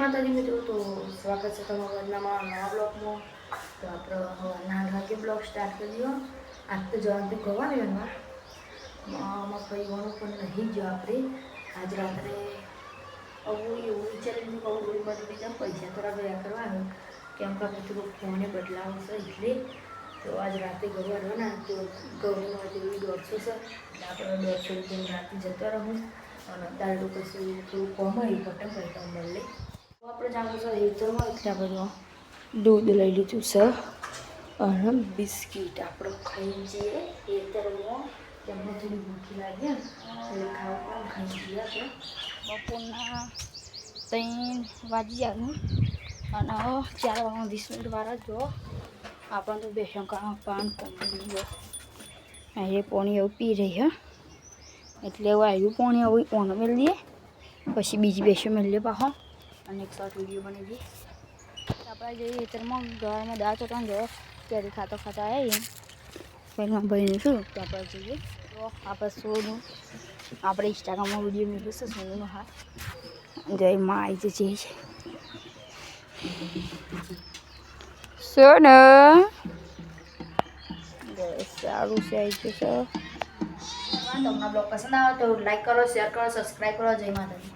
માતાજી મિત્રો, તો સ્વાગત છે તમારા નવા બ્લોગમાં. તો આપણે નાના વાગે બ્લોગ સ્ટાર્ટ કરી દો. આજ તો જવાનું ગવાની એમાં મગફળીવાનું પણ નહીં જો આપણે આજ રાત્રે એવું વિચારીને કહું ગોળીમાંથી બીજા પૈસા થોડા ગયા કરવાનું કેમ કે આપણે થોડું ફોને બદલાવું છે એટલે. તો આજ રાતે ગવાનું ને તો ગૌરીમાંથી 150 છે એટલે આપણે 150 રૂપિયાની રાતે જતો રહું અને દારૂ પછી થોડું કોમ હોય પટમ કરતા મળે. તો આપણે જાણવું છે હેતરમાં એટલે આપણે દૂધ લઈ લીધું છે અને બિસ્કીટ આપણે ખાઈ જઈએ હેતરમાં. તેમને થોડી ભૂખી લાગે ને એટલે ખાવું પણ ખાઈ જઈએ આપણે. બપોરના 3 વાગી આવ્યું અને 4 વાગ્યા 20 મિનિટ વાળા જો આપણને તો બેસંકા પાન કોમ્બી એ પાણી એવું પી રહી હે એટલે એવું આવ્યું પાણી એવું ઓનો મેળ દઈએ પછી બીજી બેસો મેળ લે પાછો અને એક શોર્ટ વિડીયો બની દઈએ. આપણે જઈએ ખેતરમાં ઘરમાં દાળ ચોટાને જો કેરી ખાતા આવ્યા પહેલાં ભાઈને શું તો આપણે જઈએ. તો આપણે સોનું આપણે ઇન્સ્ટાગ્રામમાં વિડીયો મેળવ્યું છે સોનુનો હા જય માં આવી જઈએ છે સોનું સારું છે આવી જશે. તમને બ્લોગ પસંદ આવે તો લાઈક કરો, શેર કરો, સબસ્ક્રાઈબ કરો. જય માતાજી.